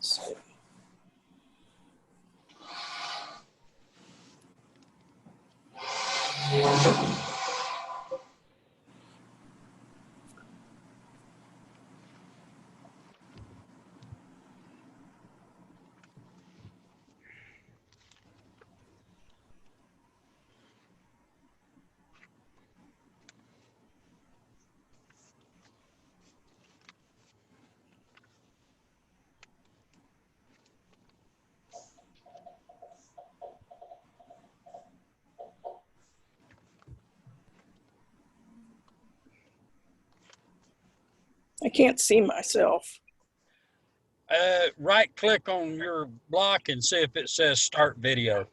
Let's see. I can't see myself. Right click on your block and see if it says start video.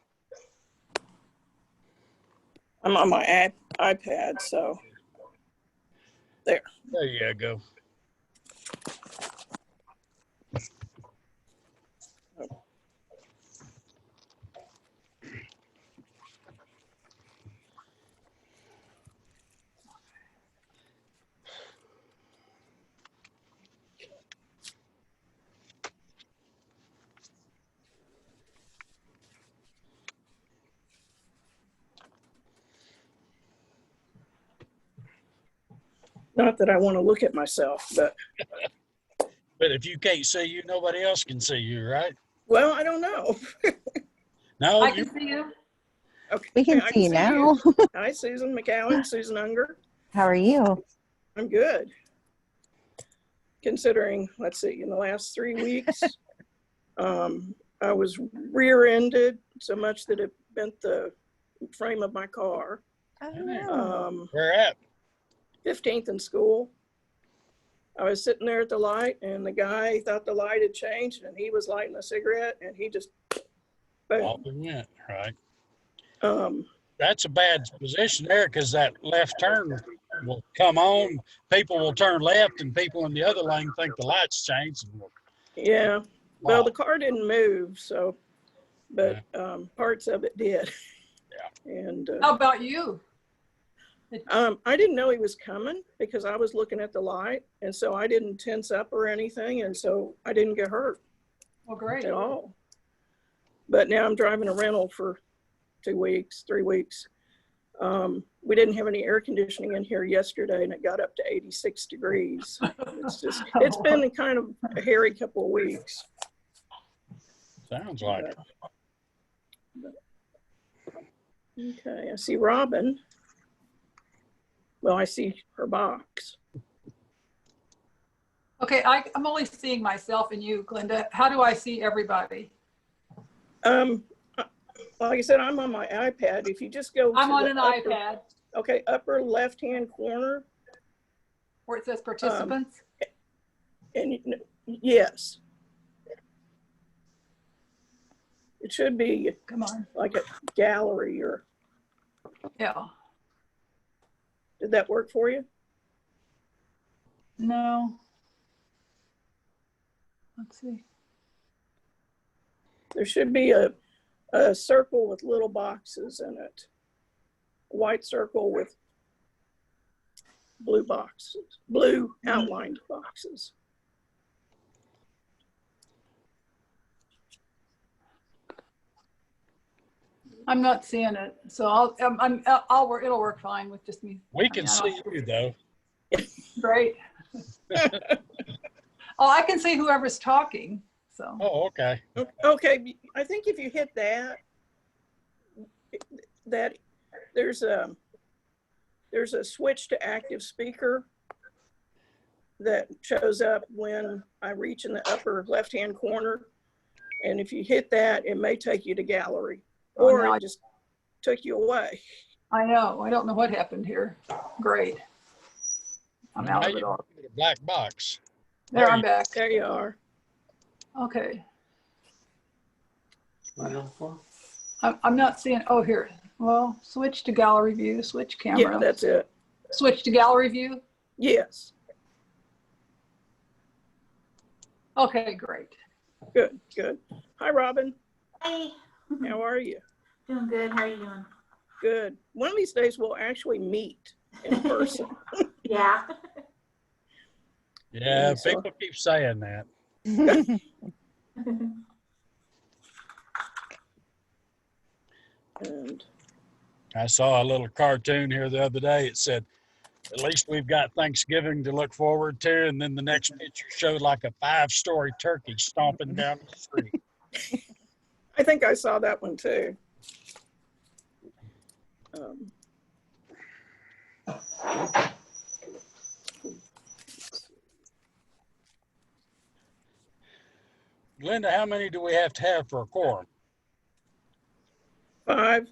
I'm on my iPad, so there. There you go. Not that I want to look at myself, but. But if you can't see you, nobody else can see you, right? Well, I don't know. No, I can see you. Okay. We can I see you now. Hi, Susan McCowan, Susan Unger. How are you? I'm good. Considering, let's see, in the last 3 weeks, I was rear-ended so much that it bent the frame of my car. Oh, no. Where at? 15th in school. I was sitting there at the light and the guy thought the light had changed and he was lighting a cigarette and he just, Off boom. it went, right? Um, That's a bad position there because that left turn will come on. People will turn left and people in the other lane think the light's changed. And will, yeah, well, wow. the car didn't move, so, but parts of it did. Yeah. And How about you? I didn't know he was coming because I was looking at the light. And so I didn't tense up or anything. And so I didn't get hurt Well, great. at all. But now I'm driving a rental for 2 weeks, 3 weeks. We didn't have any air conditioning in here yesterday and it got up to 86 degrees. It's been kind of a hairy couple of weeks. Sounds like it. Okay, I see Robin. Well, I see her box. Okay, I'm only seeing myself and you, Glenda. How do I see everybody? Like I said, I'm on my iPad. If you just go I'm to on the an upper, iPad okay, upper left-hand corner. where it says participants. And yes, it should be Come on. like a gallery or, Yeah. did that work for you? No. Let's see. There should be a circle with little boxes in it. A white circle with blue boxes, blue outlined boxes. I'm not seeing it, so it'll work fine with just me. We can see you though. Great. Oh, I can see whoever's talking. So. Oh, okay. Okay, I think if you hit that there's a switch to active speaker that shows up when I reach in the upper left-hand corner. And if you hit that, it may take you to gallery or it just took you away. I know. I don't know what happened here. Great. I'm out of it all. Black box. There, I'm back. There you are. Okay. I'm not seeing, oh, here. Well, switch to gallery view, switch camera. Yeah, that's it. Switch to gallery view? Yes. Okay, great. Good, good. Hi, Robin. Hi. How are you? Doing good. How are you doing? Good. One of these days we'll actually meet in person. Yeah. Yeah, So- people keep saying that. And I saw a little cartoon here the other day. It said, at least we've got Thanksgiving to look forward to. And then the next picture showed like a 5-story turkey stomping down the street. I think I saw that one too. Linda, how many do we have to have for a quorum? 5.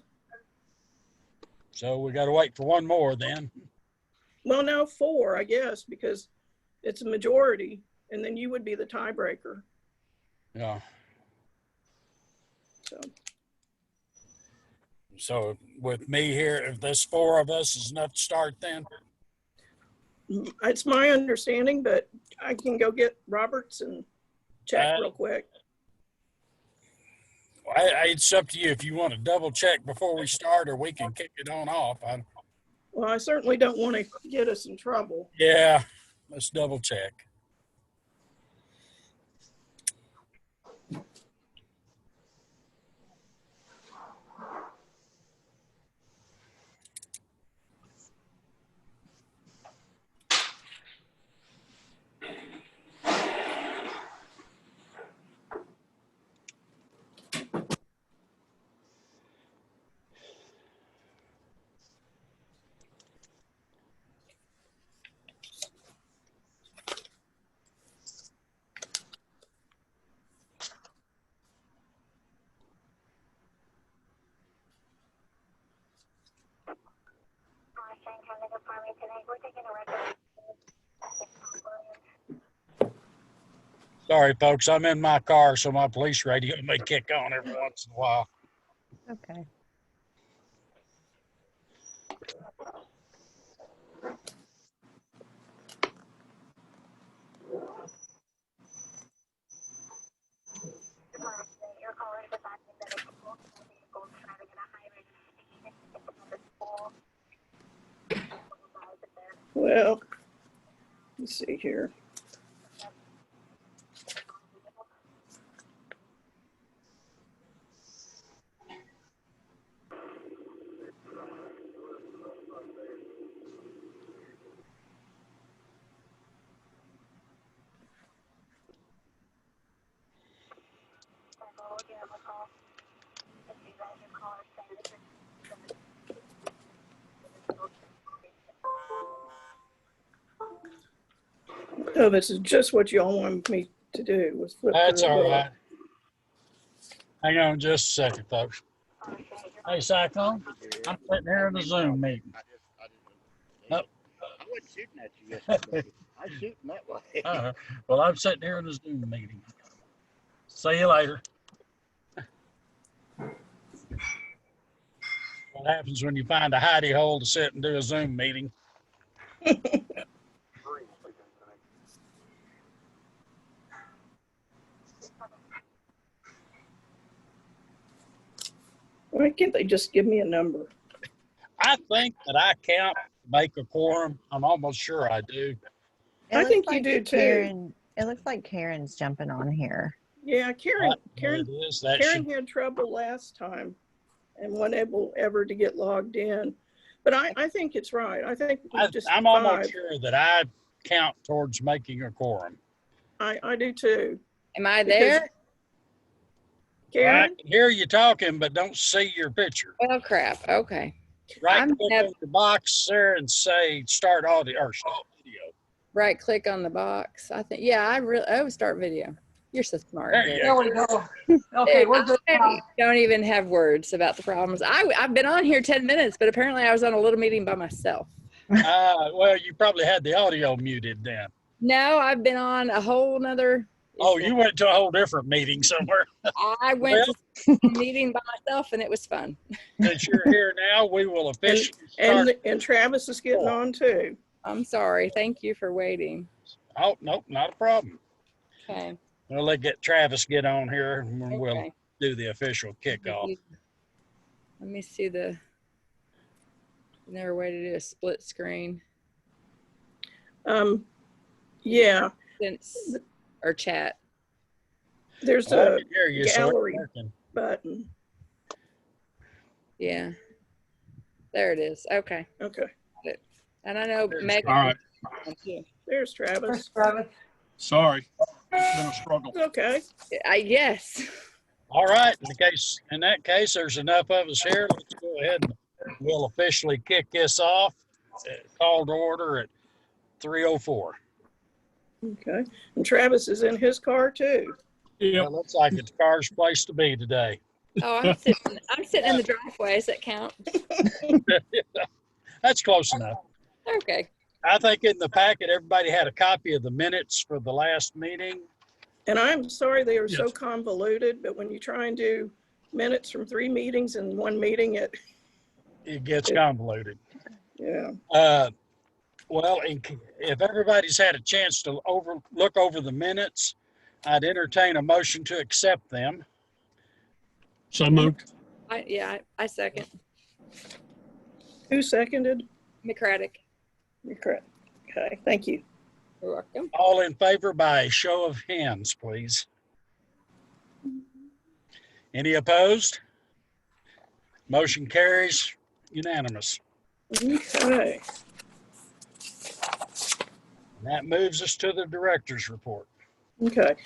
So we got to wait for one more then. Well, no, 4, I guess, because it's a majority, and then you would be the tiebreaker. Yeah. So, So with me here, if there's 4 of us is enough to start then? it's my understanding, but I can go get Roberts and check real quick. It's up to you if you want to double check before we start, or we can kick it on off. Well, I certainly don't want to get us in trouble. Yeah, let's double check. Sorry, folks, I'm in my car, so my police radio may kick on every once in a while. Okay. Well, let's see here. Oh, this is just what y'all wanted me to do, was flip That's through a all book. right. Hang on just a second, folks. Hey, Cyclone, I'm sitting here in the Zoom meeting. Nope. I wasn't shooting at you yesterday. I was shooting that way. Well, I'm sitting here in the Zoom meeting. See you later. What happens when you find a hidey hole to sit and do a Zoom meeting? Why can't they just give me a number? I think that I count to make a quorum. I'm almost sure I do. I think you do too. Karen, it looks like Karen's jumping on here. Yeah, Karen There it is. That Karen should, had trouble last time and wasn't able ever to get logged in. But I think it's right. I think we just I'm 5. almost sure that I count towards making a quorum. I do too. Am I Because- there? I Karen? can hear you talking, but don't see your picture. Oh, crap. Okay. Right I'm click hav- on the box there and say start audio or start video. Right click on the box. I think, yeah, start video. You're so smart. There you There we go. Okay, we're good now. I don't even have words about the problems. I've been on here 10 minutes, but apparently I was on a little meeting by myself. Well, you probably had the audio muted then. No, I've been on a whole nother. Oh, you went to a whole different meeting somewhere. I went to a meeting by myself and it was fun. Since you're here now, we will officially start. And Travis is getting on too. I'm sorry. Thank you for waiting. Oh, nope, not a problem. Okay. We'll get Travis get on here and we'll Okay. do the official kickoff. Let me see another way to do a split screen. Yeah. Or chat. There's I a can hear you, so it's gallery working. button. Yeah. There it is. Okay. Okay, And I know There's- Megan. All right. too. there's Travis. First, Travis. Sorry. It's been a struggle. Okay, Yes. All right, in that case, there's enough of us here. Let's go ahead and we'll officially kick this off. Call to order at 3:04. okay. And Travis is in his car too. Yep. It looks like it's the car's place to be today. Oh, I'm sitting in the driveway. Does that count? That's close enough. Okay. I think in the packet, everybody had a copy of the minutes for the last meeting. And I'm sorry they are so Yes. convoluted, but when you try and do minutes from 3 meetings in one meeting, It gets convoluted. yeah. Well, if everybody's had a chance to look over the minutes, I'd entertain a motion to accept them. So moved. I second. Who seconded? McCraddock. You're correct. Okay, thank you. You're welcome. All in favor by a show of hands, please. Any opposed? Motion carries unanimous. Okay. And that moves us to the director's report. Okay.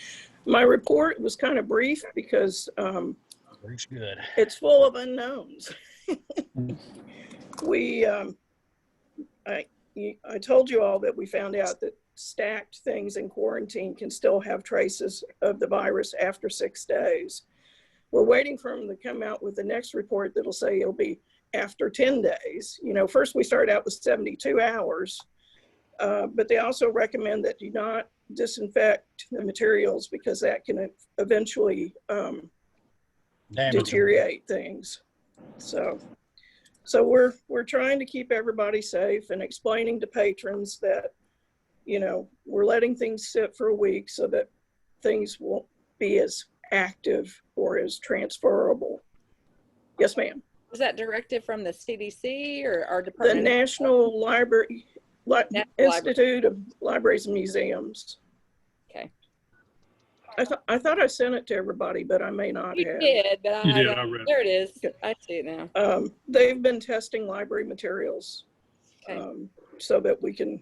My report was kind of brief because Looks good. it's full of unknowns. I told you all that we found out that stacked things in quarantine can still have traces of the virus after 6 days. We're waiting for them to come out with the next report that'll say it'll be after 10 days. You know, first we started out with 72 hours, but they also recommend that you not disinfect the materials because that can eventually Damage. deteriorate things. So we're trying to keep everybody safe and explaining to patrons that, you know, we're letting things sit for a week so that things won't be as active or as transferable. Yes, ma'am. Was that directive from the CDC or our The department? National Library National Institute of Libraries and Museums. Okay. I thought I sent it to everybody, but I may not You have. did, but You I did, don't. I read it. There it is. Okay. I see it now. They've been testing library materials Okay. so that we can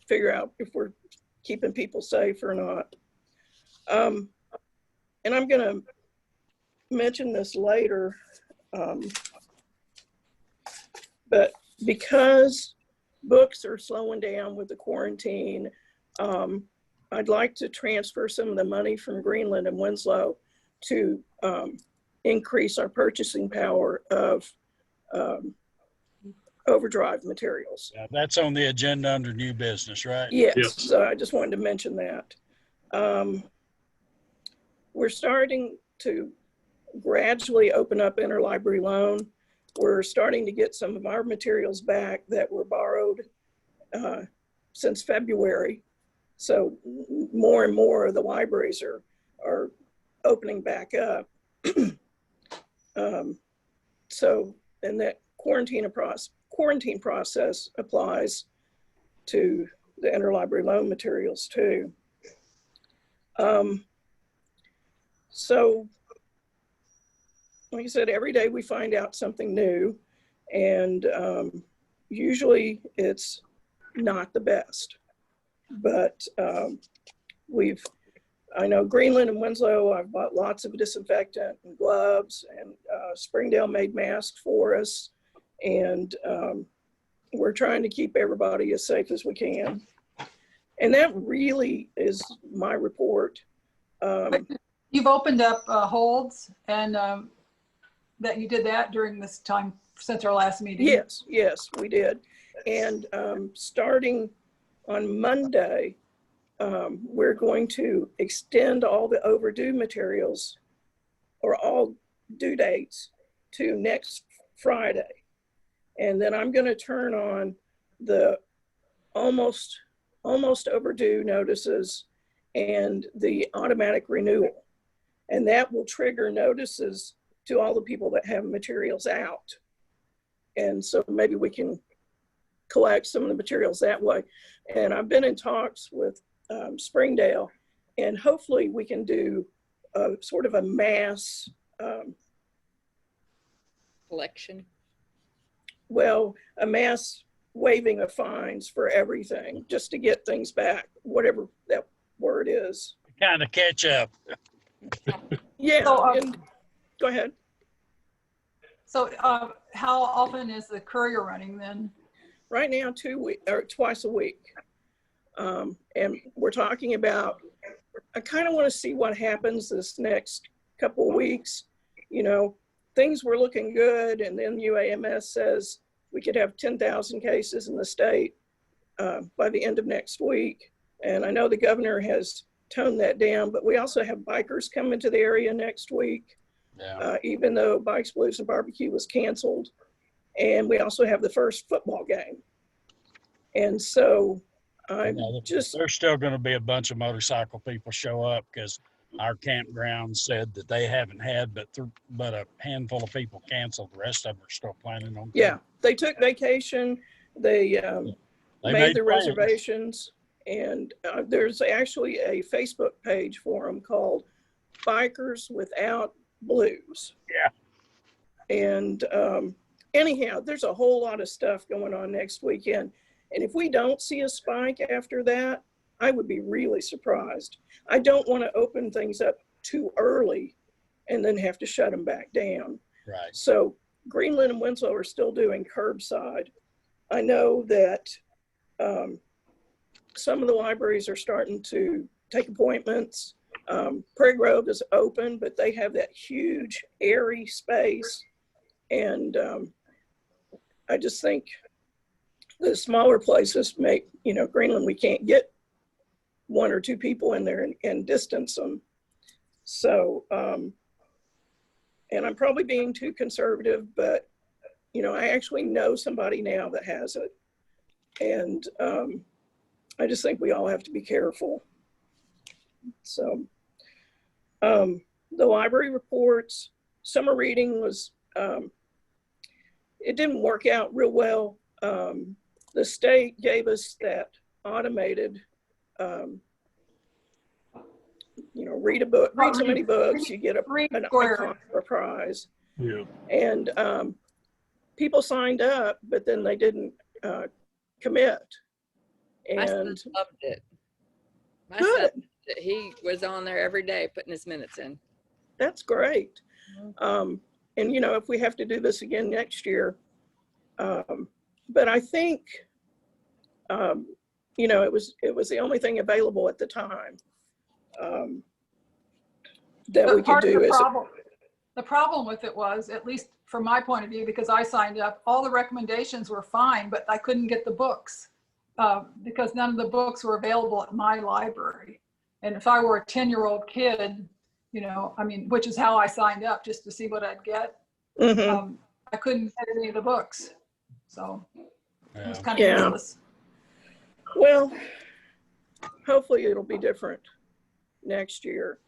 figure out if we're keeping people safe or not. And I'm going to mention this later, but because books are slowing down with the quarantine, I'd like to transfer some of the money from Greenland and Winslow to increase our purchasing power of overdrive materials. Yeah, that's on the agenda under new business, right? Yes, Yes. so I just wanted to mention that. We're starting to gradually open up interlibrary loan. We're starting to get some of our materials back that were borrowed since February. So more and more of the libraries are opening back up. So, and that quarantine process applies to the interlibrary loan materials too. So, like I said, every day we find out something new, and usually it's not the best. But I know Greenland and Winslow, I've bought lots of disinfectant and gloves, and Springdale made masks for us, and we're trying to keep everybody as safe as we can. And that really is my report. You've opened up holds and that you did that during this time since our last meeting. Yes, we did. And starting on Monday, we're going to extend all the overdue materials or all due dates to next Friday. And then I'm going to turn on the almost overdue notices and the automatic renewal. And that will trigger notices to all the people that have materials out. And so maybe we can collect some of the materials that way. And I've been in talks with Springdale, And hopefully we can do a sort of a mass, Collection. a mass waiving of fines for everything, just to get things back, whatever that word is. Kind of catch up. Yeah, So, and go ahead. So how often is the courier running then? Right now, twice a week. And we're talking about, I kind of want to see what happens this next couple of weeks. You know, things were looking good, and then UAMS says we could have 10,000 cases in the state by the end of next week. And I know the governor has toned that down, but we also have bikers coming to the area next week, even though Bikes, Blues, and Barbecue was canceled. And we also have the first football game. And so there's still going to be a bunch of motorcycle people show up because our campground said that they haven't had but a handful of people canceled. The rest of them are still planning on. Yeah, they took vacation. They made their plans. reservations, and there's actually a Facebook page for them called Bikers Without Blues. Yeah. And anyhow, there's a whole lot of stuff going on next weekend. And if we don't see a spike after that, I would be really surprised. I don't want to open things up too early and then have to shut them back down. Right. So Greenland and Winslow are still doing curbside. I know that some of the libraries are starting to take appointments. Prairie Grove is open, but they have that huge airy space. And I just think the smaller places make, Greenland, we can't get one or two people in there and distance them. So, and I'm probably being too conservative, but, I actually know somebody now that has it. And I just think we all have to be careful. So the library reports, summer reading was, it didn't work out real well. The state gave us that automated, read a book, read so many books, you get an icon or a prize. Yeah. And people signed up, but then they didn't commit. My son And loved it. My son, good, he was on there every day putting his minutes in. that's great. And if we have to do this again next year, but I think, it was the only thing available at the time that we could do. The problem with it was, at least from my point of view, because I signed up, all the recommendations were fine, but I couldn't get the books because none of the books were available at my library. And if I were a 10-year-old kid, which is how I signed up, just to see what I'd get, I couldn't get any of the books. So it was kind of useless. Well, hopefully it'll be different next year.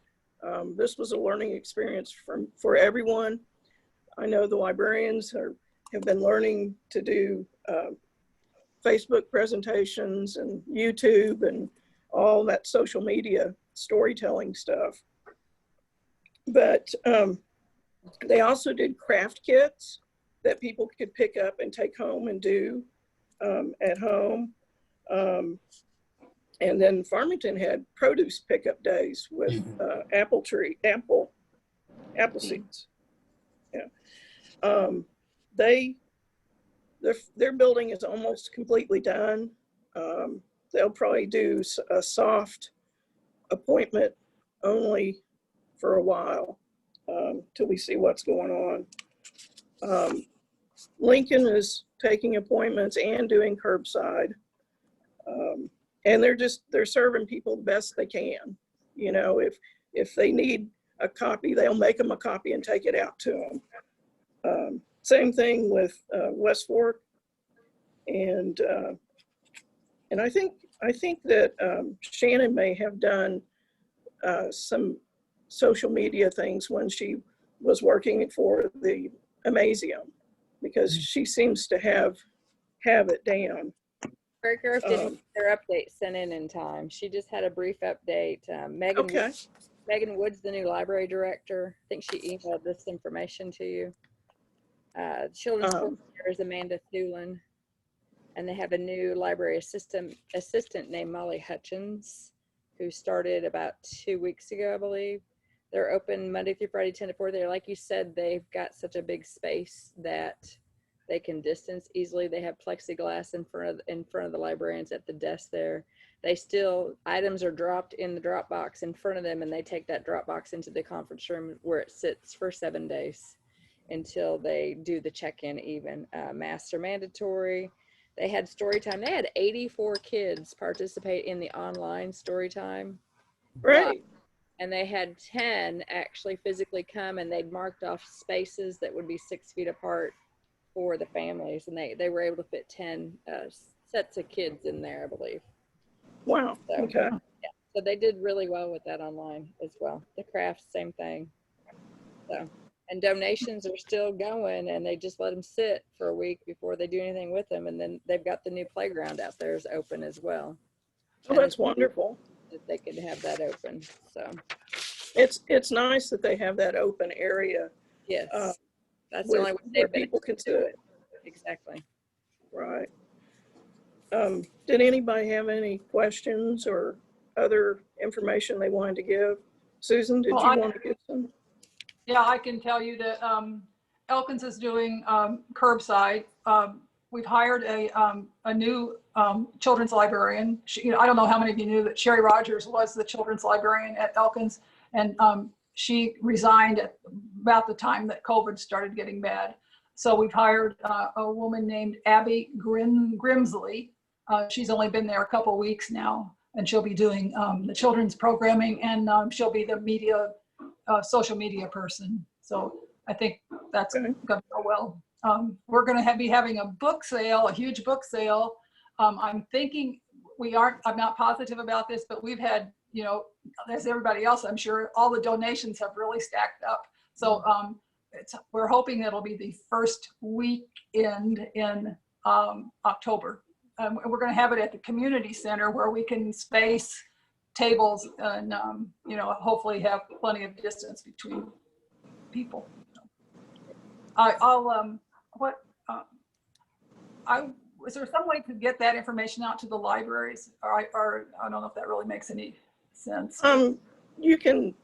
This was a learning experience for everyone. I know the librarians have been learning to do Facebook presentations and YouTube and all that social media storytelling stuff. But they also did craft kits that people could pick up and take home and do at home. And then Farmington had produce pickup days with apple seeds. Yeah. Their building is almost completely done. They'll probably do a soft appointment only for a while till we see what's going on. Lincoln is taking appointments and doing curbside. And they're serving people the best they can. If they need a copy, they'll make them a copy and take it out to them. Same thing with West Fork. And I think that Shannon may have done some social media things when she was working for the Amazium, because she seems to have it down. Fairgrove didn't Um, get their update sent in time. She just had a brief update. Megan Okay, Megan Wood's the new library director. I think she emailed this information to you. Children's coordinator is Amanda Thulin, and they have a new library assistant named Molly Hutchins, who started about 2 weeks ago, I believe. They're open Monday through Friday, 10 to 4. They're, like you said, they've got such a big space that they can distance easily. They have plexiglass in front of the librarians at the desk there. They still, items are dropped in the drop box in front of them, and they take that drop box into the conference room where it sits for 7 days until they do the check-in even. Masks are mandatory. They had story time. They had 84 kids participate in the online story time. great. And they had 10 actually physically come, and they'd marked off spaces that would be 6 feet apart for the families. And they were able to fit 10 sets of kids in there, I believe. Wow, So, okay. yeah. So they did really well with that online as well. The crafts, same thing. So, and donations are still going, and they just let them sit for a week before they do anything with them. And then they've got the new playground out there is open as well. Oh, that's wonderful. That they could have that open. So It's nice that they have that open area. yes, that's the only way where they've been people can do it. Exactly. Right. Did anybody have any questions or other information they wanted to give? Susan, did you want to give some? Yeah, I can tell you that Elkins is doing curbside. We've hired a new children's librarian. I don't know how many of you knew that Sherry Rogers was the children's librarian at Elkins, and she resigned at about the time that COVID started getting bad. So we've hired a woman named Abby Grimsley. She's only been there a couple of weeks now, and she'll be doing the children's programming, and she'll be the media, social media person. So I think that's going to go well. We're going to be having a book sale, a huge book sale. I'm thinking I'm not positive about this, but we've had, as everybody else, I'm sure all the donations have really stacked up. So we're hoping it'll be the first weekend in October. We're going to have it at the community center where we can space tables and, hopefully have plenty of distance between people. Is there some way to get that information out to the libraries? Or I don't know if that really makes any sense. You can,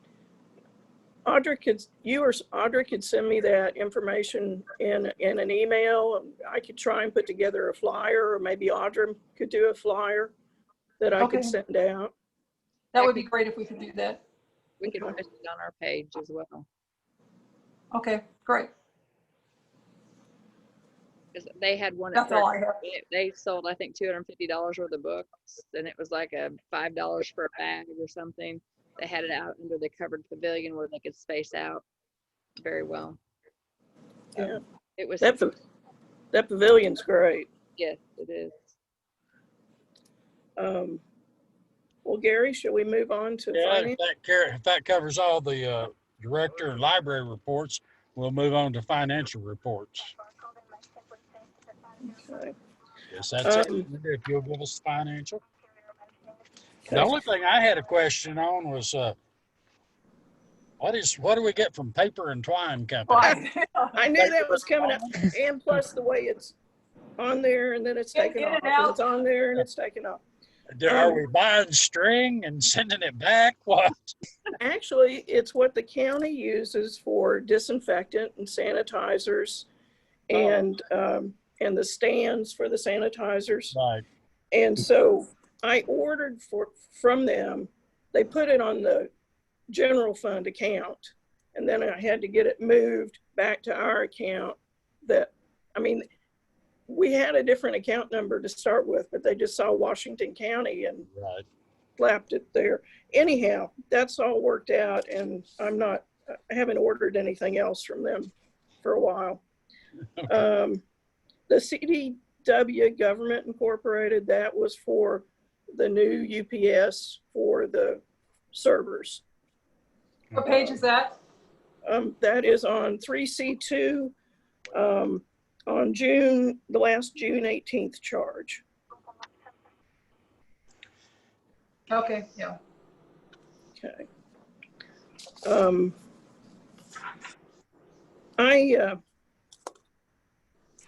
Audra could send me that information in an email. I could try and put together a flyer, or maybe Audra could do a flyer that I could send out. That would be great if we could do that. We could post it on our page as well. Okay, great. Because they had one. That's all I have. They sold, I think, $250 worth of books, and it was like a $5 for a bag or something. They had it out under the covered pavilion where they could space out very well. Yeah, it was. That pavilion's great. Yes, it is. Well, Gary, should we move on to finance? If that covers all the director and library reports, we'll move on to financial reports. Okay. Yes, that's it. If you'll give us financial. Okay. The only thing I had a question on was what do we get from Paper and Twine Company? I knew that was coming up, and plus the way it's on there and then it's taken off. And it's on there and it's taken off. Are we buying string and sending it back? What? Actually, it's what the county uses for disinfectant and sanitizers, and the stands for the sanitizers. Right. And so I ordered from them. They put it on the general fund account, and then I had to get it moved back to our account. We had a different account number to start with, but they just saw Washington County and slapped it there. Anyhow, that's all worked out, and I haven't ordered anything else from them for a while. The CDW Government Incorporated, that was for the new UPS for the servers. What page is that? That is on 3C2. On the last June 18th charge. Okay, yeah. Okay.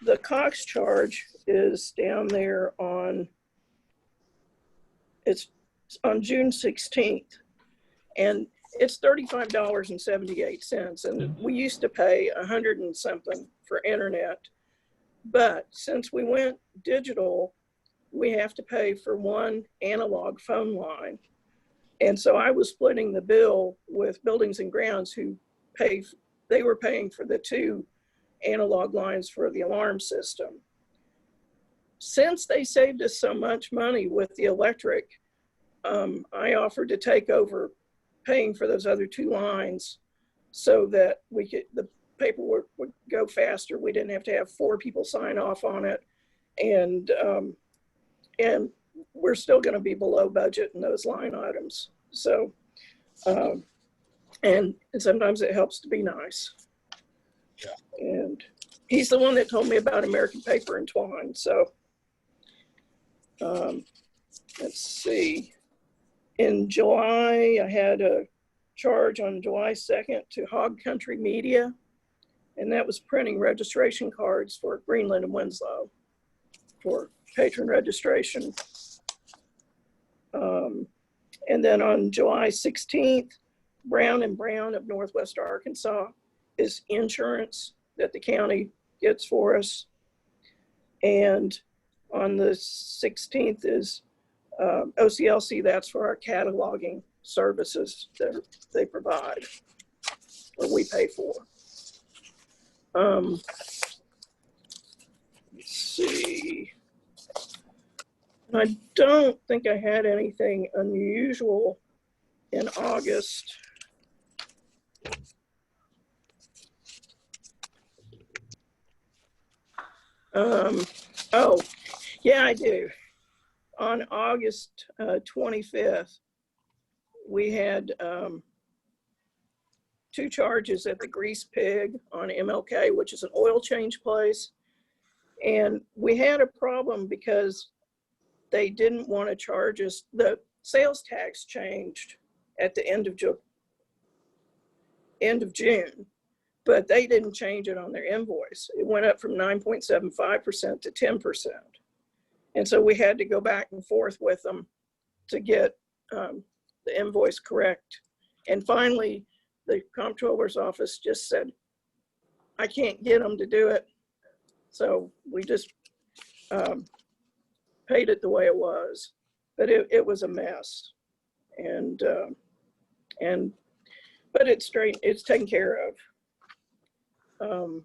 The Cox charge is down there it's on June 16th, and it's $35.78. And we used to pay 100 and something for internet, but since we went digital, we have to pay for one analog phone line. And so I was splitting the bill with Buildings and Grounds, who they were paying for the 2 analog lines for the alarm system. Since they saved us so much money with the electric, I offered to take over paying for those other 2 lines so that the paperwork would go faster. We didn't have to have 4 people sign off on it. And we're still going to be below budget in those line items. So, and sometimes it helps to be nice. Yeah. And he's the one that told me about American Paper and Twine. So, let's see. In July, I had a charge on July 2nd to Hog Country Media, and that was printing registration cards for Greenland and Winslow for patron registration. And then on July 16th, Brown and Brown of Northwest Arkansas is insurance that the county gets for us. And on the 16th is OCLC, that's for our cataloging services that they provide or we pay for. Let's see. I don't think I had anything unusual in August. Oh, yeah, I do. On August 25th, we had 2 charges at the Grease Pig on MLK, which is an oil change place. And we had a problem because they didn't want to charge us. The sales tax changed at the end of June, but they didn't change it on their invoice. It went up from 9.75% to 10%. And so we had to go back and forth with them to get the invoice correct. And finally, the comptroller's office just said, I can't get them to do it. So we just paid it the way it was, but it was a mess. But it's taken care of.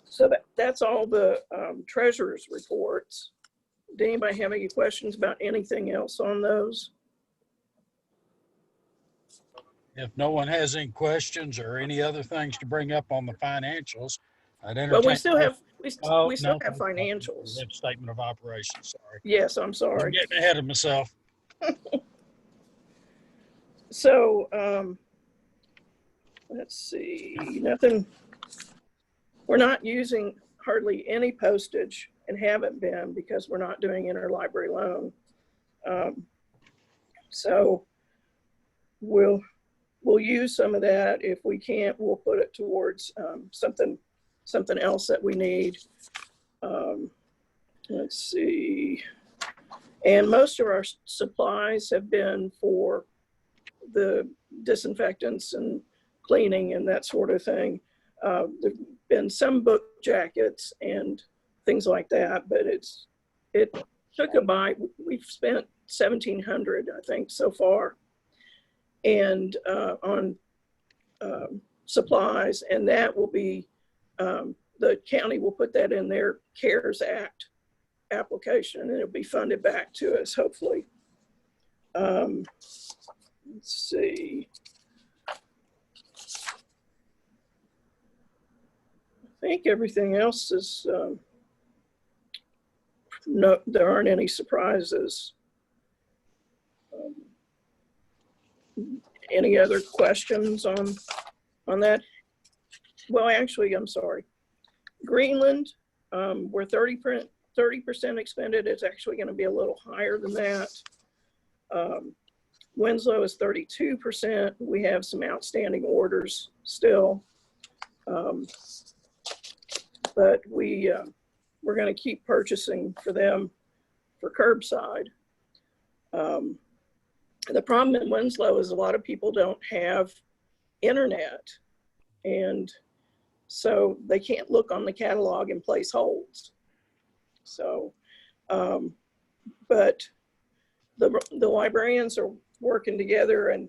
So that's all the treasurer's reports. Did anybody have any questions about anything else on those? If no one has any questions or any other things to bring up on the financials, I'd entertain. Well, we still have Oh, we still no, have financials. we have statement of operations, sorry. Yes, I'm I'm sorry. getting ahead of myself. So let's see, nothing. We're not using hardly any postage and haven't been because we're not doing interlibrary loan. So we'll use some of that. If we can't, we'll put it towards something else that we need. Let's see. And most of our supplies have been for the disinfectants and cleaning and that sort of thing. There've been some book jackets and things like that, but it took a bite. We've spent $1,700, I think, so far, and on supplies, and that will be the county will put that in their CARES Act application, and it'll be funded back to us, hopefully. Let's see. I think everything else is, no, there aren't any surprises. Any other questions on that? Well, actually, I'm sorry. Greenland, we're 30% expended. It's actually going to be a little higher than that. Winslow is 32%. We have some outstanding orders still. But we're going to keep purchasing for them for curbside. The problem in Winslow is a lot of people don't have internet, and so they can't look on the catalog and place holds. So, but the librarians are working together, and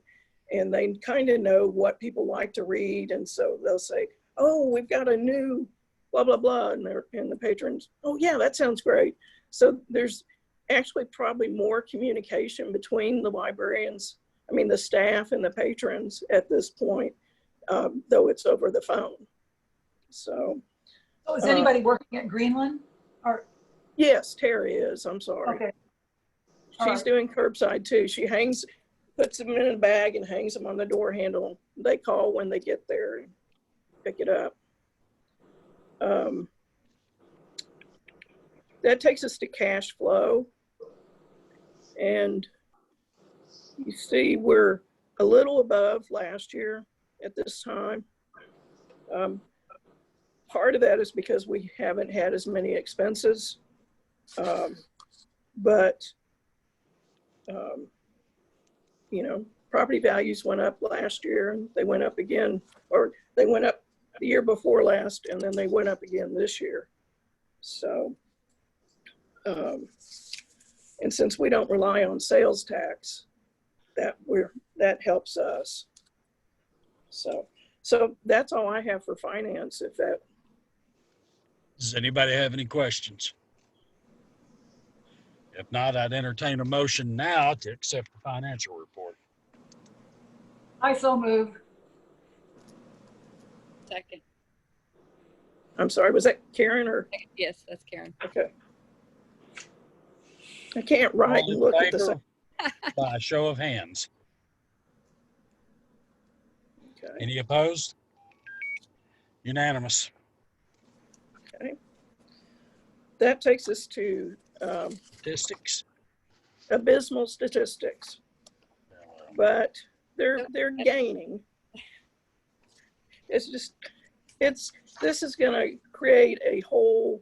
they kind of know what people like to read, and so they'll say, "Oh, we've got a new blah blah blah," and the patrons, "Oh yeah, that sounds great." So there's actually probably more communication between the librarians, the staff and the patrons at this point, though it's over the phone. So. So is anybody working at Greenland? Or Yes, Terry is. I'm sorry. okay. She's doing curbside too. She puts them in a bag and hangs them on the door handle. They call when they get there and pick it up. That takes us to cash flow. And you see we're a little above last year at this time. Part of that is because we haven't had as many expenses. But property values went up last year, and they went up again, or they went up the year before last, and then they went up again this year. So, and since we don't rely on sales tax, that helps us. So that's all I have for finance. Does anybody have any questions? If not, I'd entertain a motion now to accept the financial report. I so move. Second. I'm sorry, was that Karen or? Yes, that's Karen. Okay. I can't write All in and look at the favor? same. By a show of hands. Okay. Any opposed? Unanimous. Okay. That takes us to Statistics. abysmal statistics, but they're gaining. This is going to create a hole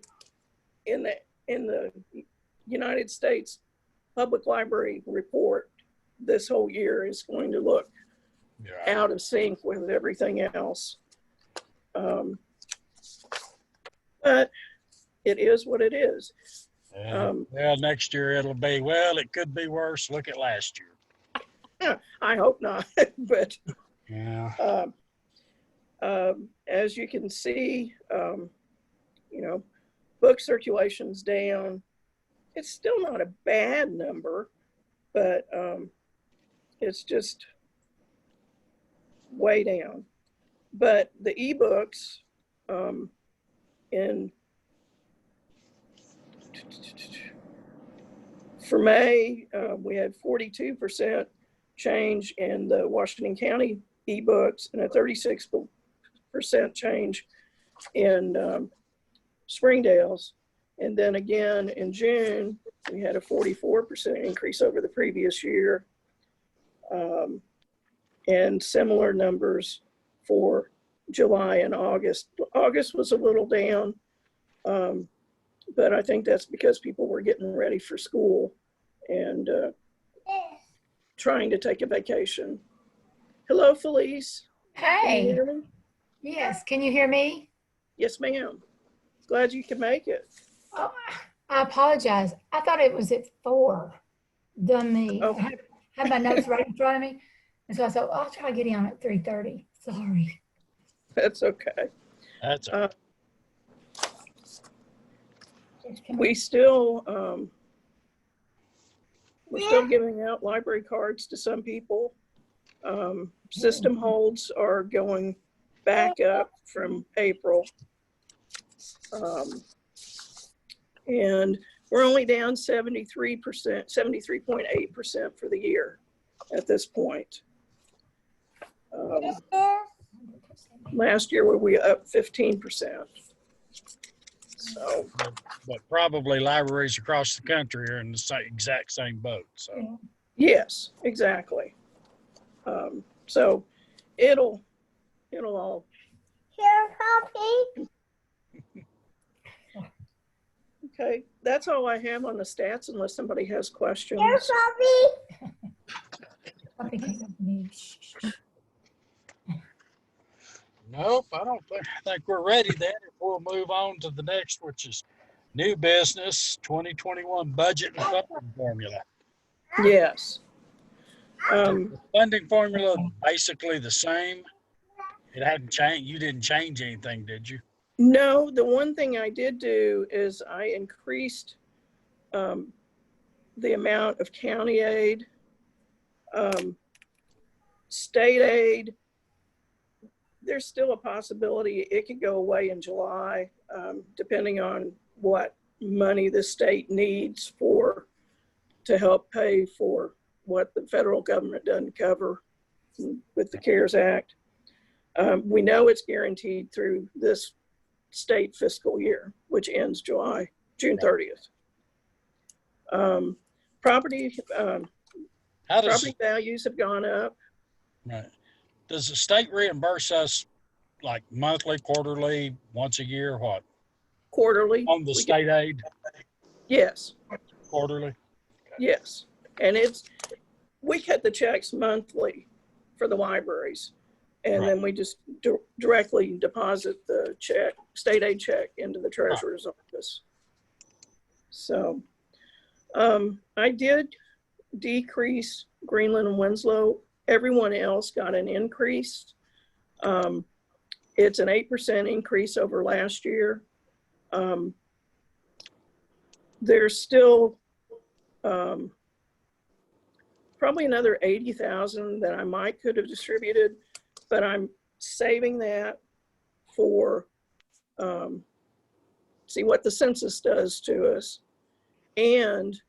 in the United States Public Library report. This whole year is going to look out of sync with everything else. But it is what it is. Well, next year it'll be, well, it could be worse. Look at last year. I hope not, but Yeah. as you can see, book circulation's down. It's still not a bad number, but it's just way down. But the ebooks for May, we had 42% change in the Washington County ebooks and a 36% change in Springdale's. And then again in June, we had a 44% increase over the previous year. And similar numbers for July and August. August was a little down, but I think that's because people were getting ready for school and trying to take a vacation. Hello, Felice. Can you Hey, hear me? yes, can you hear me? Yes, ma'am. Glad you could make it. Oh, I apologize. I thought it was at 4. Oh. I had my notes right in front of me. And so I thought, I'll try to get in at 3:30. Sorry. That's okay. That's We're still giving out library cards to some people. System holds are going back up from April. And we're only down 73%, 73.8% for the year at this point. Last year we were up 15%. So, but probably libraries across the country are in the exact same boat. So Yes, exactly. So it'll all. Okay, that's all I have on the stats unless somebody has questions. Puppy can't come to me. Shh, shh, shh. Nope, I don't think we're ready then. We'll move on to the next, which is new business 2021 budget and funding formula. Yes. The funding formula basically the same. It hadn't changed. You didn't change anything, did you? No, the one thing I did do is I increased the amount of county aid, state aid. There's still a possibility it could go away in July, depending on what money the state needs to help pay for what the federal government doesn't cover with the CARES Act. We know it's guaranteed through this state fiscal year, which ends June 30th. Property values have gone up. Right. Does the state reimburse us like monthly, quarterly, once a year, what? Quarterly. On the state aid? Yes. Quarterly? Yes. And we cut the checks monthly for the libraries. And then we just directly deposit the state aid check into the treasurer's office. So I did decrease Greenland and Winslow. Everyone else got an increase. It's an 8% increase over last year. There's still probably another 80,000 that I could have distributed, but I'm saving that for see what the census does to us. And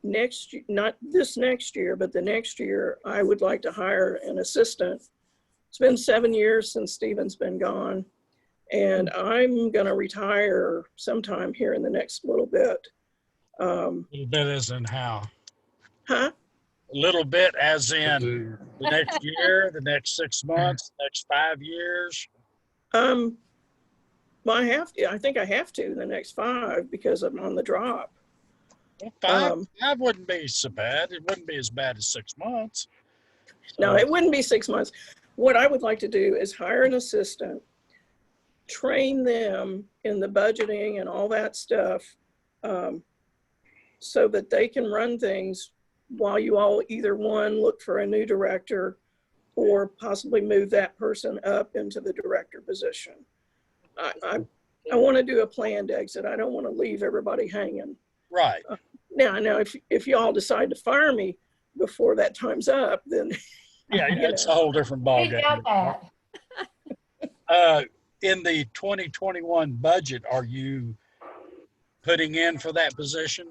not this next year, but the next year, I would like to hire an assistant. It's been 7 years since Stephen's been gone, and I'm going to retire sometime here in the next little bit. A little bit as in how? Huh? A little bit as in the next year, the next 6 months, next 5 years? Well, I think I have to in the next 5 because I'm on the drop. Well, 5 wouldn't be so bad. It wouldn't be as bad as 6 months. No, it wouldn't be 6 months. What I would like to do is hire an assistant, train them in the budgeting and all that stuff, so that they can run things while you all either look for a new director or possibly move that person up into the director position. I want to do a planned exit. I don't want to leave everybody hanging. Right. Now, if y'all decide to fire me before that time's up, then yeah, it's a whole different ballgame. In the 2021 budget, are you putting in for that position?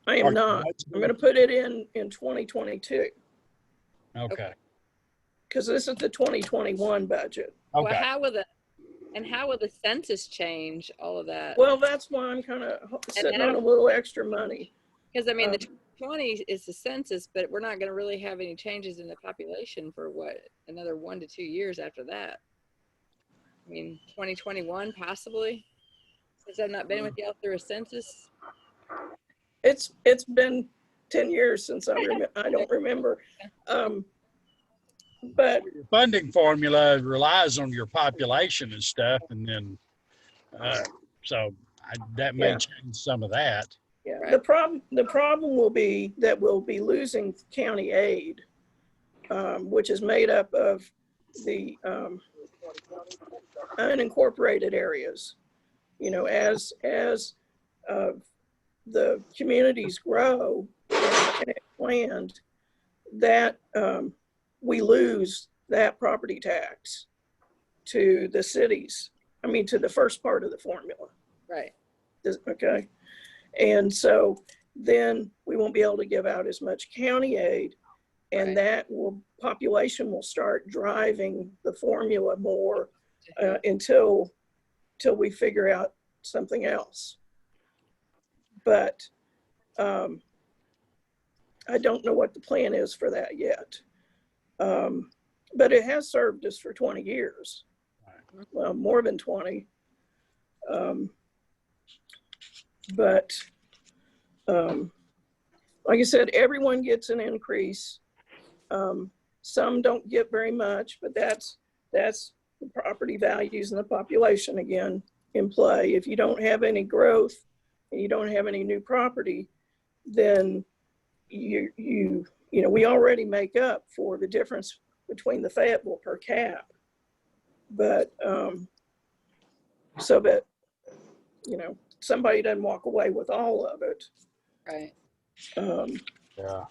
I am not. I'm going to put it in 2022. Okay. Because this is the 2021 budget. Okay. Well, how will the census change all of that? Well, that's why I'm kind of sitting on a little extra money. Because I mean, the 2020 is the census, but we're not going to really have any changes in the population for another 1 to 2 years after that. I mean, 2021 possibly, since I've not been with y'all through a census. It's been 10 years since I don't remember. But your funding formula relies on your population and stuff, and then that may change some of that. Yeah, right. The problem will be that we'll be losing county aid, which is made up of the unincorporated areas. You know, as the communities grow and expand, that we lose that property tax to the cities. I mean, to the first part of the formula. Right. Okay. And so then we won't be able to give out as much county aid, and that population will start driving the formula more until we figure out something else. But I don't know what the plan is for that yet. But it has served us for 20 years, well, more than 20. But like I said, everyone gets an increase. Some don't get very much, but that's the property values and the population again in play. If you don't have any growth and you don't have any new property, then you know, we already make up for the difference between the Fayetteville per cap. But so that, you know, somebody doesn't walk away with all of it. Right. Yeah.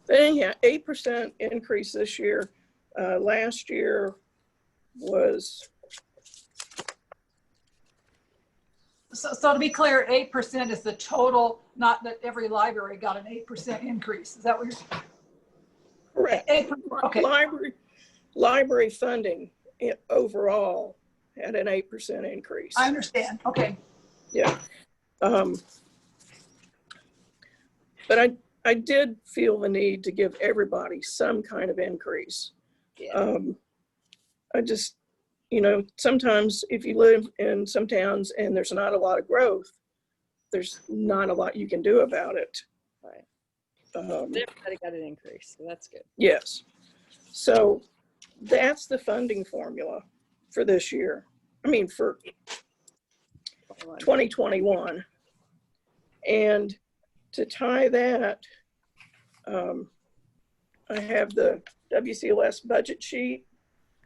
But anyhow, 8% increase this year. Last year was. So to be clear, 8% is the total, not that every library got an 8% increase. Is that what you're? Correct. 8%, okay. Library funding overall had an 8% increase. I understand. Okay. Yeah. But I did feel the need to give everybody some kind of increase. Yeah. I just, you know, sometimes if you live in some towns and there's not a lot of growth, there's not a lot you can do about it. Right. Everybody got an increase, so that's good. Yes. So that's the funding formula for this year. I mean, for 2021. And to tie that, I have the WCLS budget sheet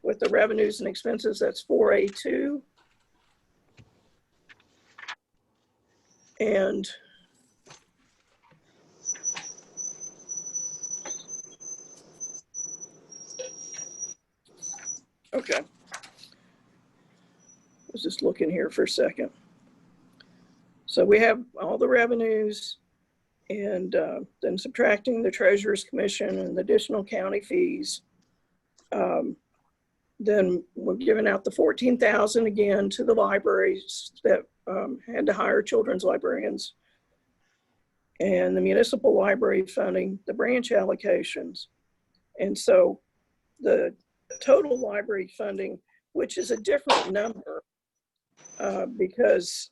with the revenues and expenses. That's 4A2. And okay. I was just looking here for a second. So we have all the revenues, and then subtracting the treasurer's commission and the additional county fees. Then we're giving out the $14,000 again to the libraries that had to hire children's librarians, and the municipal library funding, the branch allocations. And so the total library funding, which is a different number because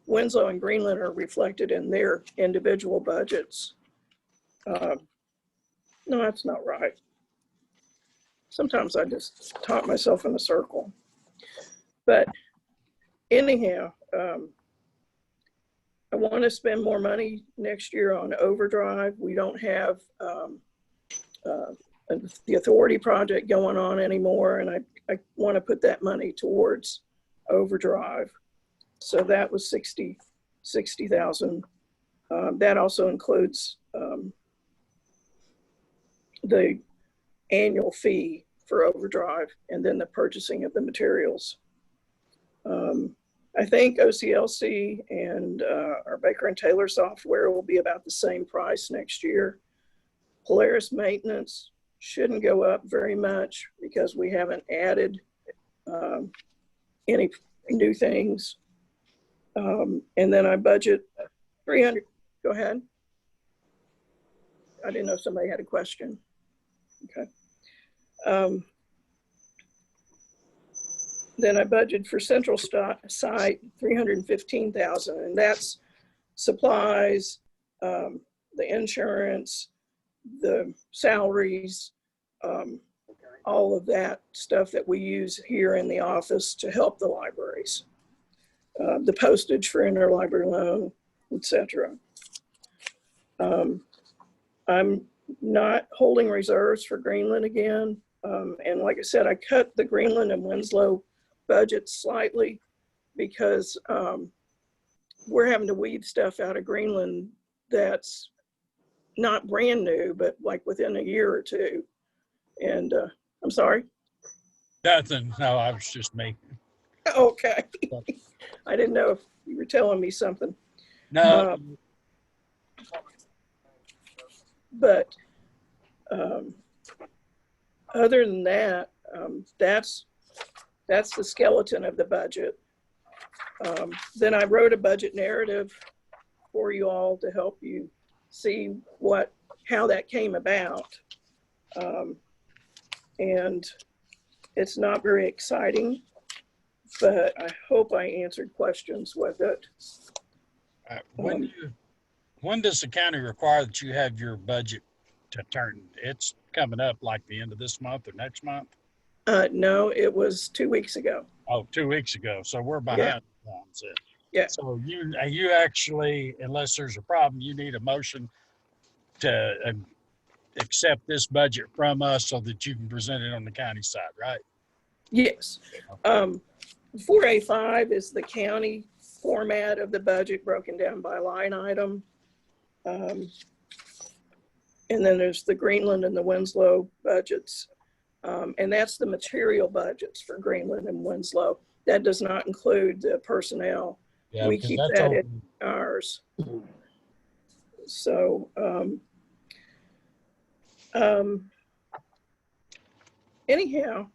Winslow and Greenland are reflected in their individual budgets. No, that's not right. Sometimes I just talk myself in a circle. But anyhow, I want to spend more money next year on overdrive. We don't have the authority project going on anymore, and I want to put that money towards overdrive. So that was 60,000. That also includes the annual fee for overdrive and then the purchasing of the materials. I think OCLC and our Baker and Taylor software will be about the same price next year. Polaris maintenance shouldn't go up very much because we haven't added any new things. And then I budget 300, go ahead. I didn't know if somebody had a question. Okay. Then I budgeted for central site 315,000, and that's supplies, the insurance, the salaries, all of that stuff that we use here in the office to help the libraries, the postage for interlibrary loan, etc. I'm not holding reserves for Greenland again. And like I said, I cut the Greenland and Winslow budget slightly because we're having to weed stuff out of Greenland that's not brand new, but like within a year or two. And I'm sorry. Nothing. No, I was just me. Okay. I didn't know if you were telling me something. No. But other than that, that's the skeleton of the budget. Then I wrote a budget narrative for you all to help you see how that came about. And it's not very exciting, but I hope I answered questions with it. When does the county require that you have your budget to turn? It's coming up like the end of this month or next month? No, it was 2 weeks ago. Oh, 2 weeks ago. So we're behind. On it. Yeah. So you actually, unless there's a problem, you need a motion to accept this budget from us so that you can present it on the county side, right? Yes. 4A5 is the county format of the budget broken down by line item. And then there's the Greenland and the Winslow budgets. And that's the material budgets for Greenland and Winslow. That does not include the personnel. Yeah, we keep that in ours. So, anyhow,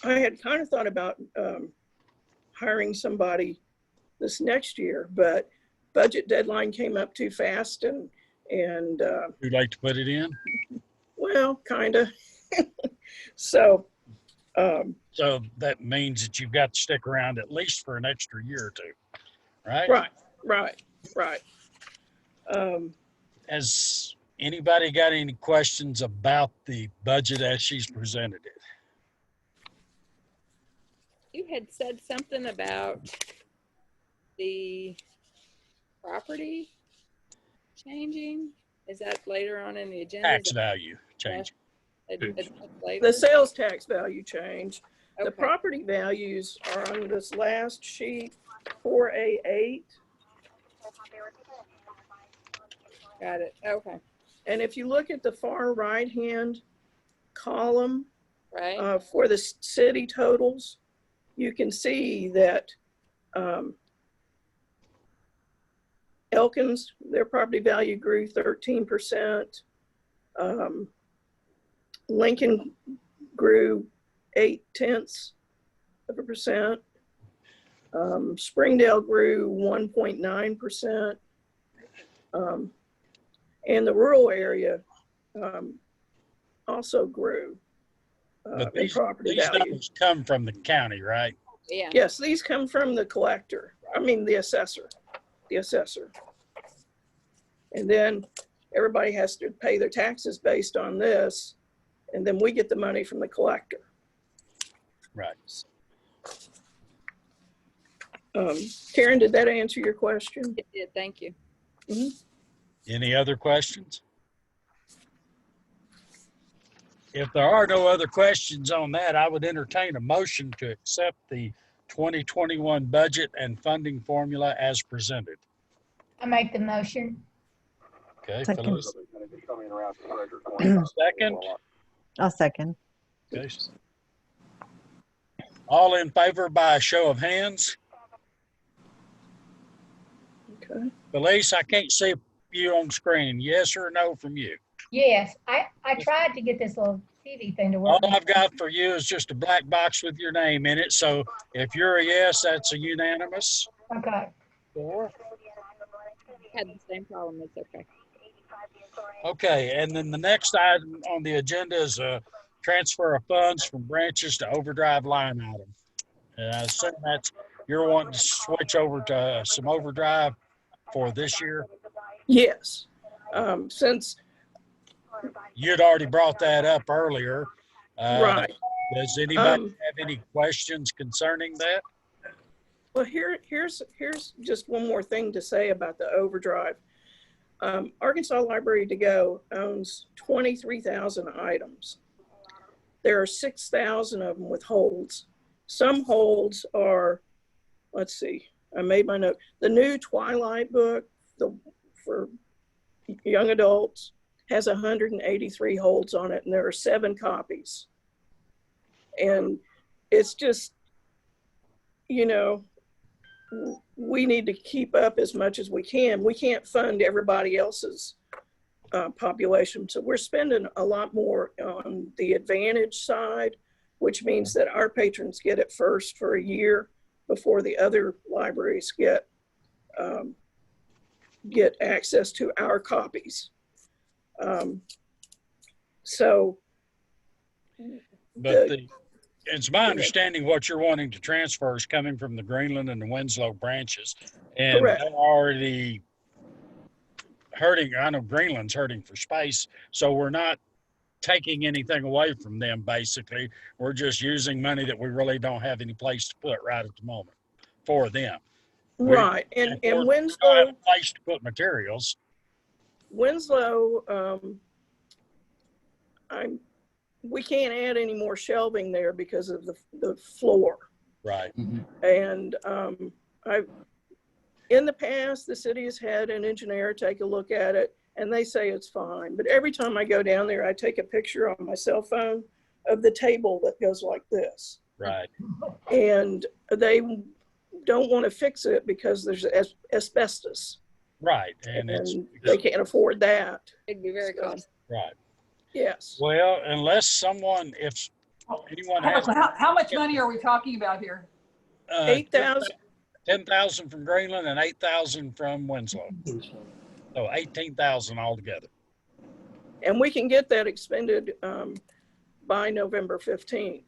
I had kind of thought about hiring somebody this next year, but budget deadline came up too fast and you'd like to put it in? Well, kind of. So that means that you've got to stick around at least for an extra year or two, right? Right. Has anybody got any questions about the budget as she's presented it? You had said something about the property changing. Is that later on in the agenda? Tax value change. The sales tax value change. Okay. The property values are on this last sheet, 4A8. Got it. Okay. And if you look at the far right-hand column Right. For the city totals, you can see that Elkins, their property value grew 13%. Lincoln grew 0.8%. Springdale grew 1.9%. And the rural area also grew But in these property value. numbers come from the county, right? Yeah. Yes, these come from the collector. I mean, the assessor. And then everybody has to pay their taxes based on this. And then we get the money from the collector. Right. Karen, did that answer your question? It did. Thank you. Any other questions? If there are no other questions on that, I would entertain a motion to accept the 2021 budget and funding formula as presented. I make the motion. Okay, Second. Phyllis. Second. I'll second. Okay. All in favor by a show of hands? Okay. Felice, I can't see you on screen. Yes or no from you? Yes, I tried to get this little TV thing to work. All I've got for you is just a black box with your name in it. So if you're a yes, that's a unanimous. Okay. 4. Had the same problem. It's okay. Okay, and then the next item on the agenda is a transfer of funds from branches to overdrive line item. And I assume that's, you're wanting to switch over to some overdrive for this year? Yes. Since You'd already brought that up earlier. right. Does anybody have any questions concerning that? Well, here's just one more thing to say about the overdrive. Arkansas Library to Go owns 23,000 items. There are 6,000 of them with holds. Some holds are, let's see, I made my note. The new Twilight book for young adults has 183 holds on it, and there are 7 copies. And it's just, you know, we need to keep up as much as we can. We can't fund everybody else's population. So we're spending a lot more on the Advantage side, which means that our patrons get it first for a year, before the other libraries get access to our copies. So, But it's my understanding what you're wanting to transfer is coming from the Greenland and the Winslow branches. And Correct. they're already hurting. I know Greenland's hurting for space. So we're not taking anything away from them, basically. We're just using money that we really don't have any place to put right at the moment for them. right, and We don't have Winslow, a place to put materials. we can't add any more shelving there because of the floor. Right. And in the past, the city has had an engineer take a look at it and they say it's fine. But every time I go down there, I take a picture on my cell phone of the table that goes like this. Right. And they don't want to fix it because there's asbestos. Right. And it's they can't afford that. It'd be very costly. right. Yes. Well, unless someone, if anyone has How much money are we talking about here? 8,000. 10,000 from Greenland and 8,000 from Winslow. So 18,000 altogether. And we can get that expended by November 15th.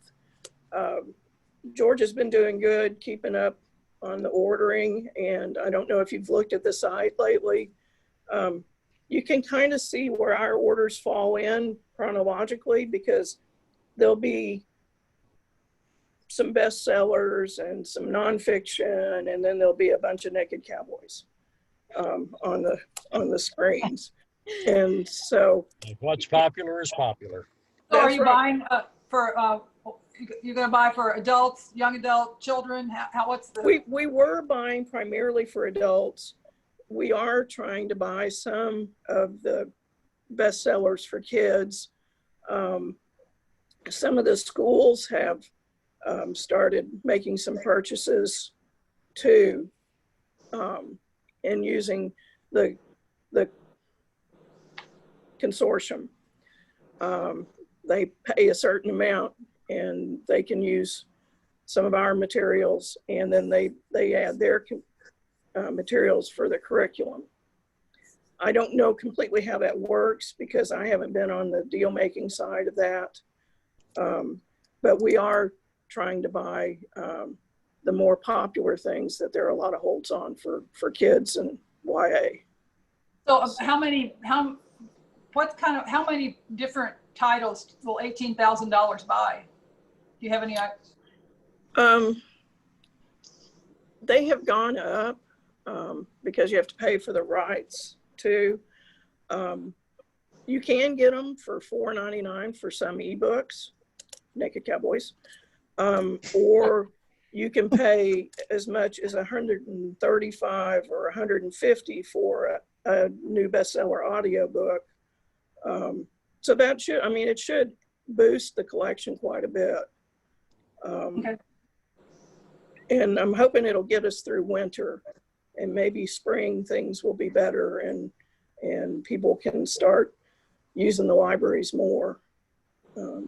George has been doing good, keeping up on the ordering. And I don't know if you've looked at the site lately. You can kind of see where our orders fall in chronologically because there'll be some bestsellers and some nonfiction, and then there'll be a bunch of naked cowboys on the screens. And so what's popular is popular. So are That's you right. buying you're going to buy for adults, young adult, children? What's the? we were buying primarily for adults. We are trying to buy some of the bestsellers for kids. Some of the schools have started making some purchases too, and using the consortium. They pay a certain amount and they can use some of our materials, and then they add their materials for the curriculum. I don't know completely how that works because I haven't been on the deal making side of that. But we are trying to buy the more popular things that there are a lot of holds on for kids and YA. So how many different titles will $18,000 buy? Do you have any idea? They have gone up because you have to pay for the rights too. You can get them for $4.99 for some ebooks, Naked Cowboys, or you can pay as much as $135 or $150 for a new bestseller audiobook. So that should, it should boost the collection quite a bit. Okay. And I'm hoping it'll get us through winter, and maybe spring things will be better and people can start using the libraries more.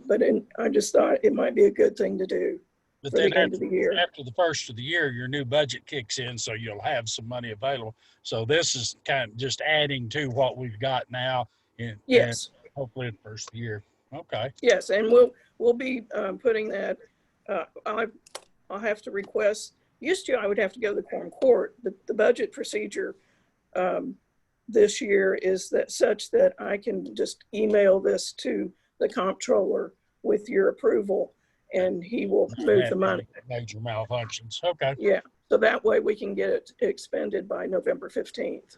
But I just thought it might be a good thing to do But for then the end of the year. after the first of the year, your new budget kicks in, so you'll have some money available. So this is kind of just adding to what we've got now. Yes. And hopefully the first of the year. Okay. Yes, and we'll be putting that. I'll have to request. Used to, I would have to go to the quorum court. The budget procedure this year is that such that I can just email this to the comptroller with your approval, and he will move the money. Major malfunctions. Okay. Yeah, so that way we can get it expended by November 15th,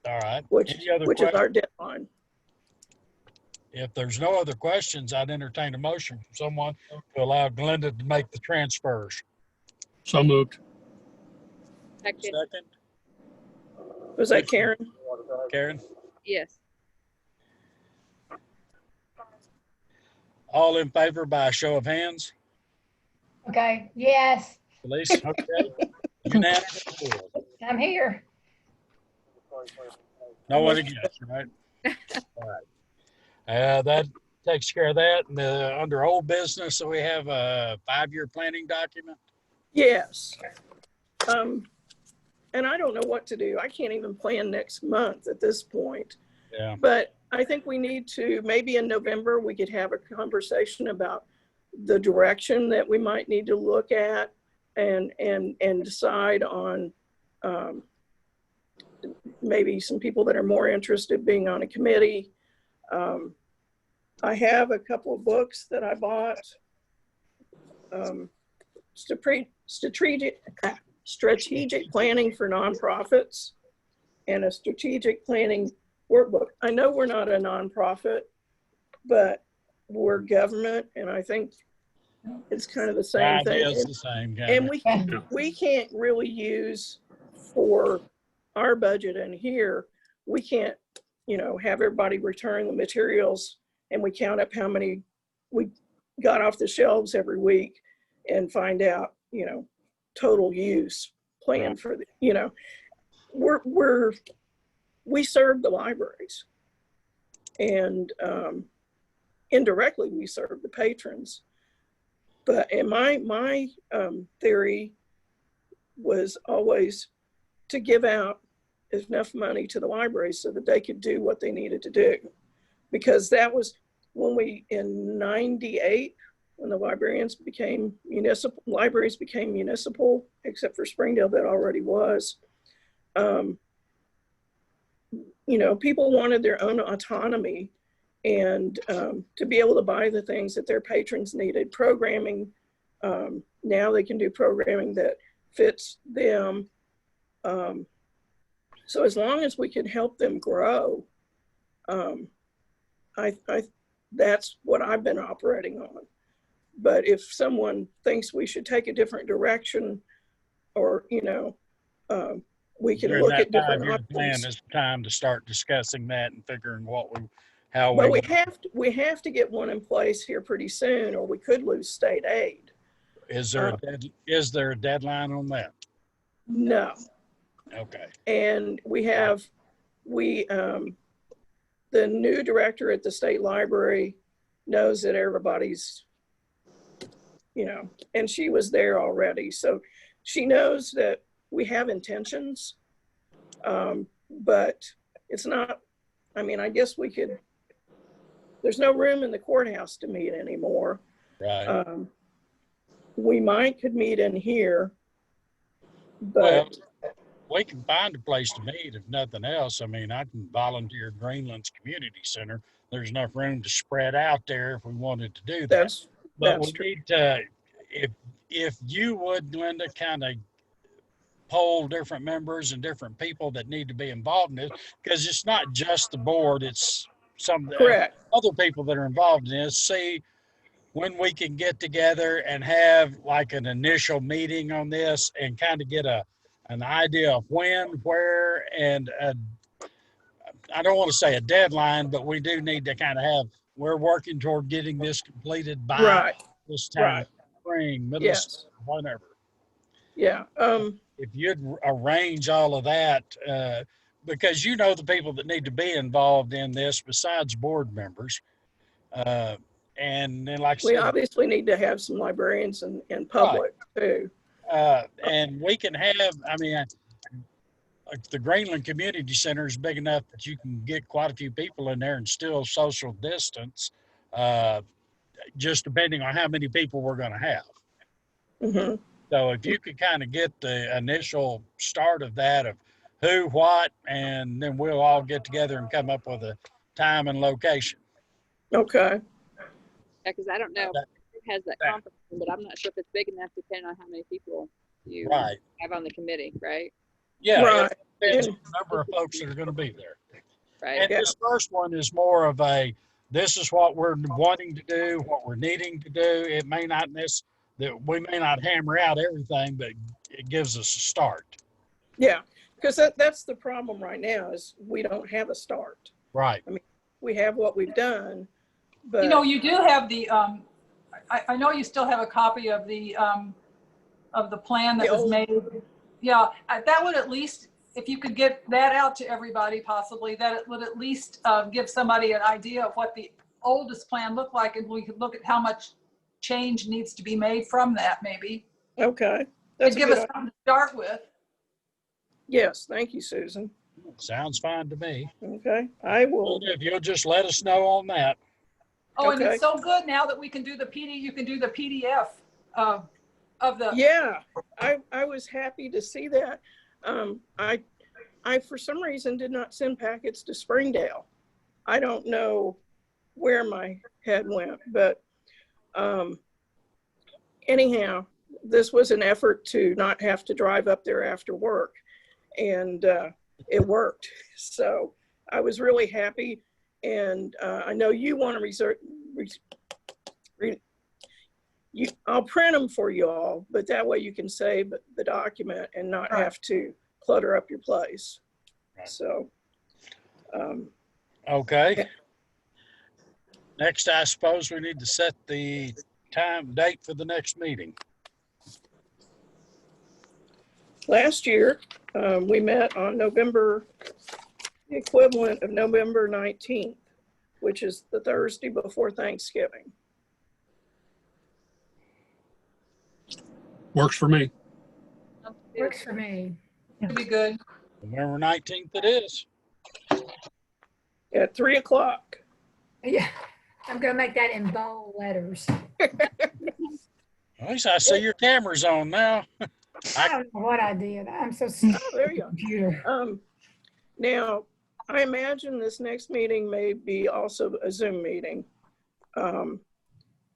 All right. which Any other is our questions? deadline. If there's no other questions, I'd entertain a motion from someone to allow Glenda to make the transfers. So moved. Second. Second, Was that Karen? Karen? Yes. All in favor by a show of hands? Okay, yes, Elise? Okay. Unanimous. I'm here. No one against, right? All right. That takes care of that. And under old business, so we have a 5-year planning document. Yes. And I don't know what to do. I can't even plan next month at this point. Yeah. But I think we need to, maybe in November, we could have a conversation about the direction that we might need to look at and decide on maybe some people that are more interested being on a committee. I have a couple of books that I bought. Strategic planning for nonprofits and a strategic planning workbook. I know we're not a nonprofit, but we're government, and I think it's kind of the same The idea thing. is the same. And Gavin. we can't really use for our budget in here, we can't, you know, have everybody return the materials and we count up how many we got off the shelves every week and find out, you know, total use plan Right. for the, you know, we serve the libraries, and indirectly we serve the patrons. But in my theory was always to give out enough money to the libraries so that they could do what they needed to do. Because that was when we, in 98, when the libraries became municipal, except for Springdale, that already was. You know, people wanted their own autonomy and to be able to buy the things that their patrons needed. Programming, now they can do programming that fits them. So as long as we can help them grow, that's what I've been operating on. But if someone thinks we should take a different direction, or, you know, we can look at different five-year plan options. is time to start discussing that and figuring how But we have to get one in place here pretty soon, or we could lose state aid. is there a deadline on that? No. Okay. And the new director at the state library knows that everybody's, you know, and she was there already. So she knows that we have intentions, but it's not, I mean, I guess we could, there's no room in the courthouse to meet anymore. Right. We could meet in here, Well, but we can find a place to meet if nothing else. I mean, I can volunteer at Greenland's Community Center. There's enough room to spread out there if we wanted to do that. But we true. need to, if you would, Linda, kind of poll different members and different people that need to be involved in it, because it's not just the board, it's some Correct. other people that are involved in this. See when we can get together and have like an initial meeting on this and kind of get an idea of when, where, and I don't want to say a deadline, but we do need to kind of we're working toward getting this completed by this time, spring, middle of summer, whatever. Yeah. If you'd arrange all of that, because you know the people that need to be involved in this besides board members. And then, like I We said, obviously need to have some librarians and public too. and we can have, I mean, like the Greenland Community Center is big enough that you can get quite a few people in there and still social distance, just depending on how many people we're going to have. Mm-hmm. So if you could kind of get the initial start of that, of who, what, and then we'll all get together and come up with a time and location. Okay. Yeah, because I don't know who has that conference room, but I'm not sure if it's big enough depending on how many people you have on the committee, right? Yeah, right. It depends on the number of folks that are going to be there. Right. And this first one is more of this is what we're wanting to do, what we're needing to do. It may not that we may not hammer out everything, but it gives us a start. Yeah, because that's the problem right now is we don't have a start. Right. I mean, we have what we've done, but You know, you do have the, I know you still have a copy of the plan that was made. Yeah, that would at least, if you could get that out to everybody possibly, that it would at least give somebody an idea of what the oldest plan looked like, and we could look at how much change needs to be made from that maybe. okay. That's a give good, us something to start with. yes, thank you, Susan. Sounds fine to me. Okay, I will, If you'll just let us know on that. Oh, and Okay. it's so good now that we can do the you can do the PDF of the, yeah, I was happy to see that. I, for some reason, did not send packets to Springdale. I don't know where my head went, but anyhow, this was an effort to not have to drive up there after work, and it worked. So I was really happy, and I know you want to reserve. I'll print them for you all, but that way you can save the document and not have to clutter up your place. Right. So, Okay. Next, I suppose we need to set the date for the next meeting. last year, we met on the equivalent of November 19th, which is the Thursday before Thanksgiving. Works for me. Works for me. it'd be good. November 19th it is. At 3 o'clock. Yeah, I'm gonna make that in bold letters. At least I see your camera's on now. I don't know what I did. I'm so stupid. Oh, there you go. Computer. Now, I imagine this next meeting may be also a Zoom meeting.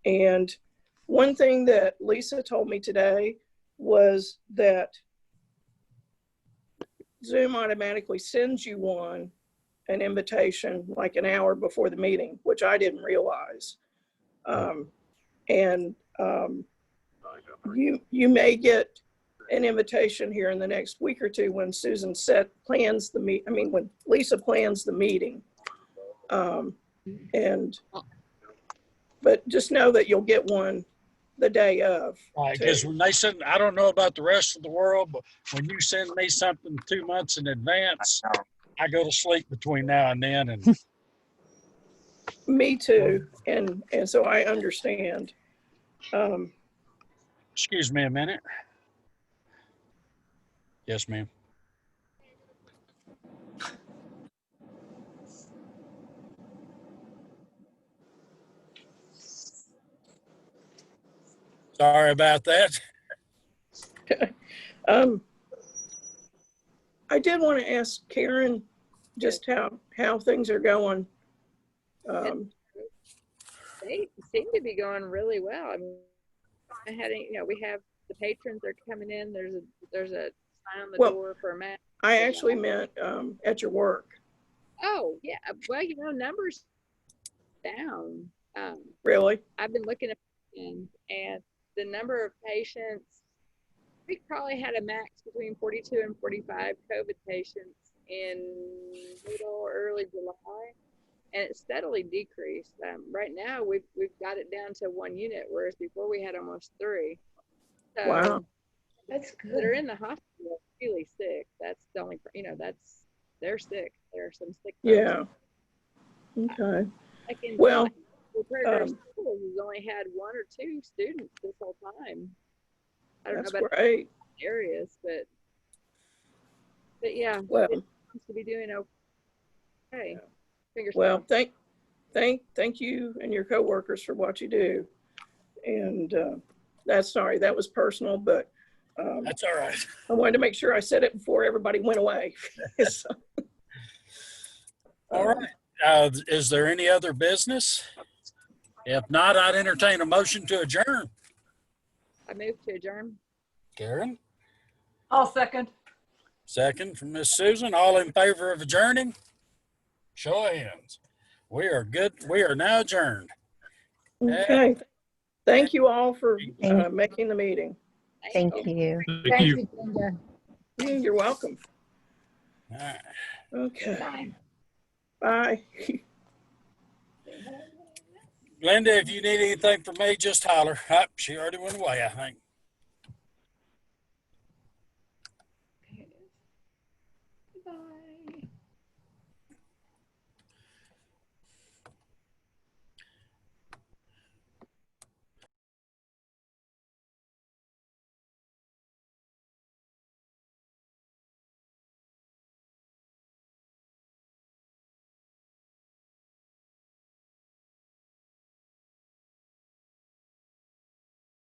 And one thing that Lisa told me today was that Zoom automatically sends you an invitation like an hour before the meeting, which I didn't realize. You may get an invitation here in the next week or two when Susan plans the when Lisa plans the meeting. But just know that you'll get one the day of. Right, because when they send, I don't know about the rest of the world, but when you send me something 2 months in advance, I go to sleep between now and then. And Me too, and so I understand. excuse me a minute. Yes, ma'am. Sorry about that. I did want to ask Karen just how things are going. They seem to be going really well. I mean, we have the patrons are coming in. There's a sign on the door for a match. I actually meant at your work. Oh yeah, well numbers down. Really? I've been looking at and the number of patients. We probably had a max between 42 and 45 COVID patients in middle or early July, and it steadily decreased. Right now, we've got it down to 1 unit, whereas before we had almost 3. So Wow. That's good. that are in the hospital really sick. That's the only, they're sick. There are some sick folks. Yeah. Okay. Like in Well, schools has only had 1 or 2 students this whole time. I don't that's know about great. areas, but yeah, Well, it seems to be doing okay. Fingers well, crossed. thank you and your coworkers for what you do. And that was personal, but That's all right. I wanted to make sure I said it before everybody went away. So, All right. Is there any other business? If not, I'd entertain a motion to adjourn. I moved to adjourn. Karen, I'll second. second from Miss Susan. All in favor of adjourning? Show of hands. We are good. We are now adjourned. okay. Thank you all for making the meeting. Thank you. Thank you, Linda. You're welcome. All right. Okay. Bye. Linda, if you need anything from me, just holler. She already went away, I think. Goodbye.